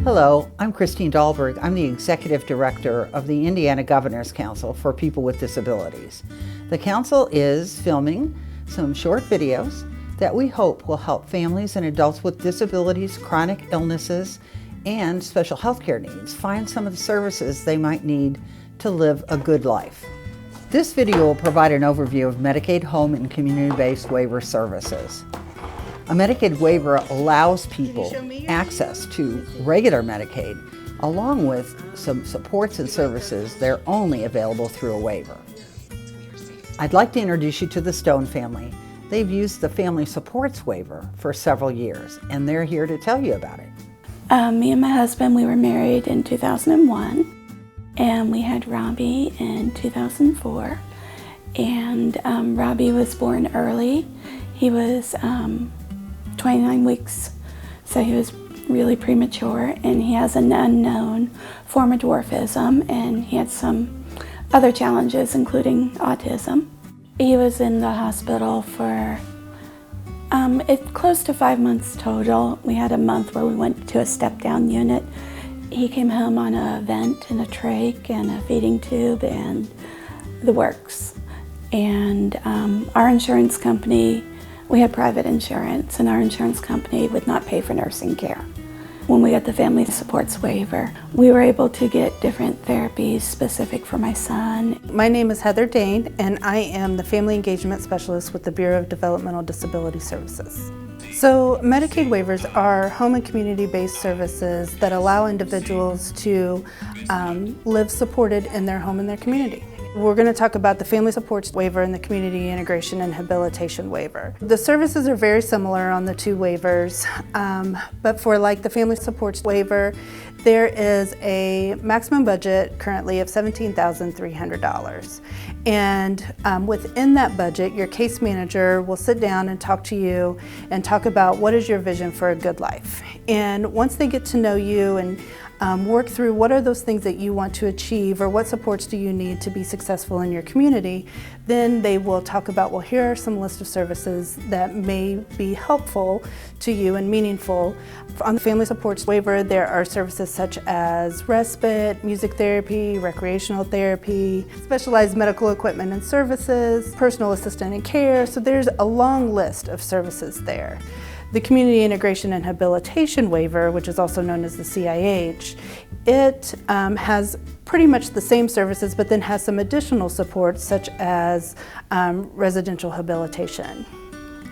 Hello, I'm Christine Dahlberg. I'm the Executive Director of the Indiana Governor's Council for People with Disabilities. The Council is filming some short videos that we hope will help families and adults with disabilities, chronic illnesses, and special health care needs find some of the services they might need to live a good life. This video will provide an overview of Medicaid home and community-based waiver services. A Medicaid waiver allows people access to regular Medicaid along with some supports and services that are only available through a waiver. I'd like to introduce you to the Stone family. They've used the Family Supports Waiver for several years, and they're here to tell you about it. Me and my husband, we were married in 2001, and we had Robbie in 2004. And Robbie was born early. He was 29 weeks, so he was really premature, and he has an unknown form of dwarfism, and he had some other challenges, including autism. He was in the hospital for close to 5 months total. We had a month where we went to a step-down unit. He came home on a vent and a trach and a feeding tube and the works. And our insurance company, we had private insurance, and our insurance company would not pay for nursing care. When we got the Family Supports Waiver, we were able to get different therapies specific for my son. My name is Heather Dane, and I am the Family Engagement Specialist with the Bureau of Developmental Disability Services. So Medicaid waivers are home and community-based services that allow individuals to live supported in their home and their community. We're going to talk about the Family Supports Waiver and the Community Integration and Habilitation Waiver. The services are very similar on the two waivers, but for like the Family Supports Waiver, there is a maximum budget currently of $17,300. And within that budget, your case manager will sit down and talk to you and talk about what is your vision for a good life. And once they get to know you and work through what are those things that you want to achieve or what supports do you need to be successful in your community, then they will talk about, well, here are some list of services that may be helpful to you and meaningful. On the Family Supports Waiver, there are services such as respite, music therapy, recreational therapy, specialized medical equipment and services, personal assistant and care, so there's a long list of services there. The Community Integration and Habilitation Waiver, which is also known as the CIH, it has pretty much the same services, but then has some additional supports such as residential habilitation.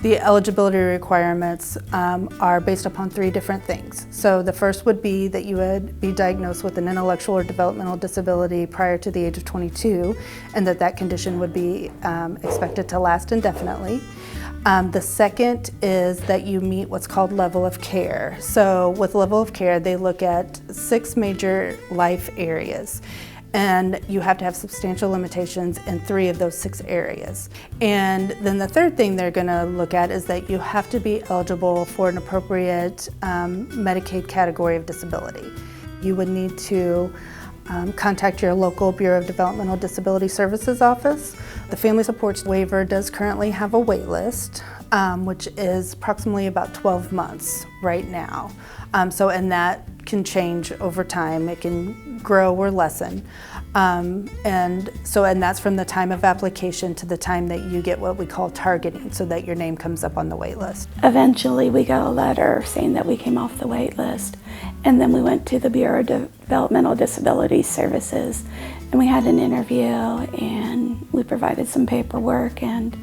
The eligibility requirements are based upon 3 different things. So the first would be that you would be diagnosed with an intellectual or developmental disability prior to the age of 22, and that condition would be expected to last indefinitely. The second is that you meet what's called level of care. So with level of care, they look at 6 major life areas, and you have to have substantial limitations in 3 of those 6 areas. And then the third thing they're going to look at is that you have to be eligible for an appropriate Medicaid category of disability. You would need to contact your local Bureau of Developmental Disability Services office. The Family Supports Waiver does currently have a wait list, which is approximately about 12 months right now. And that can change over time. It can grow or lessen. And that's from the time of application to the time that you get what we call targeting, so that your name comes up on the wait list. Eventually we got a letter saying that we came off the wait list, and then we went to the Bureau of Developmental Disability Services, and we had an interview, and we provided some paperwork, and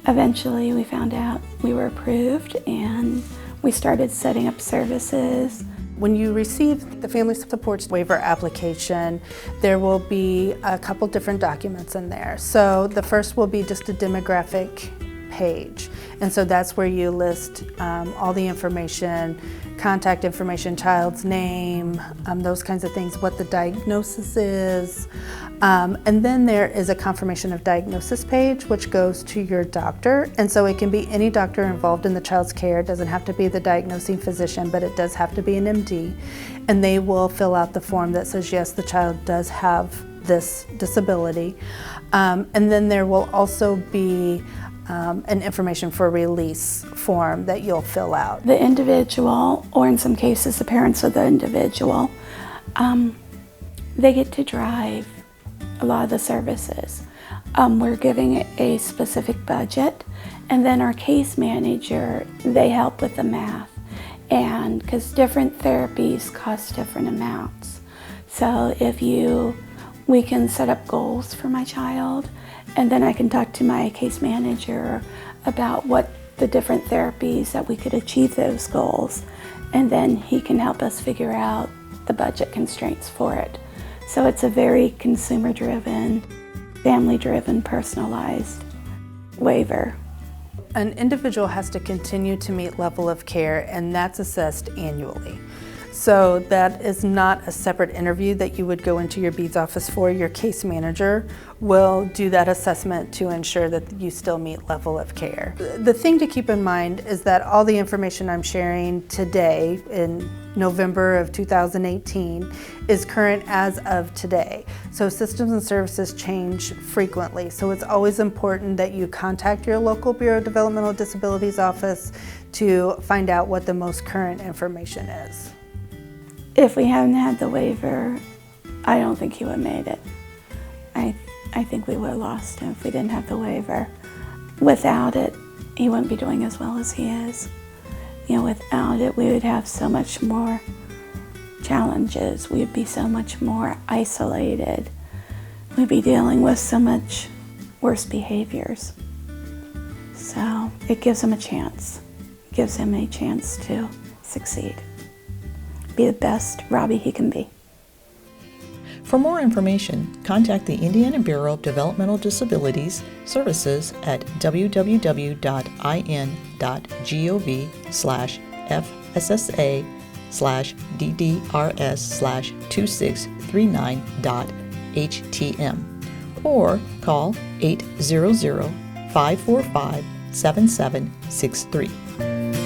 eventually we found out we were approved, and we started setting up services. When you receive the Family Supports Waiver application, there will be a couple different documents in there. So the first will be just a demographic page. And so that's where you list all the information, contact information, child's name, those kinds of things, what the diagnosis is. And then there is a confirmation of diagnosis page, which goes to your doctor. And so it can be any doctor involved in the child's care. It doesn't have to be the diagnosing physician, but it does have to be an MD. And they will fill out the form that says, yes, the child does have this disability. And then there will also be an information for release form that you'll fill out. The individual, or in some cases the parents of the individual, they get to drive a lot of the services. We're giving a specific budget, and then our case manager, they help with the math, and because different therapies cost different amounts. So we can set up goals for my child, and then I can talk to my case manager about what the different therapies that we could achieve those goals, and then he can help us figure out the budget constraints for it. So it's a very consumer-driven, family-driven, personalized waiver. An individual has to continue to meet level of care, and that's assessed annually. So that is not a separate interview that you would go into your BEADS office for. Your case manager will do that assessment to ensure that you still meet level of care. The thing to keep in mind is that all the information I'm sharing today in November of 2018 is current as of today. So systems and services change frequently. So it's always important that you contact your local Bureau of Developmental Disabilities office to find out what the most current information is. If we hadn't had the waiver, I don't think he would have made it. I think we would have lost him if we didn't have the waiver. Without it, he wouldn't be doing as well as he is. Without it, we would have so much more challenges. We'd be so much more isolated. We'd be dealing with so much worse behaviors. So it gives him a chance. It gives him a chance to succeed. Be the best Robbie he can be. For more information, contact the Indiana Bureau of Developmental Disabilities Services at www.in.gov/FSSA/DDRS/2639.htm or call 800-545-7763.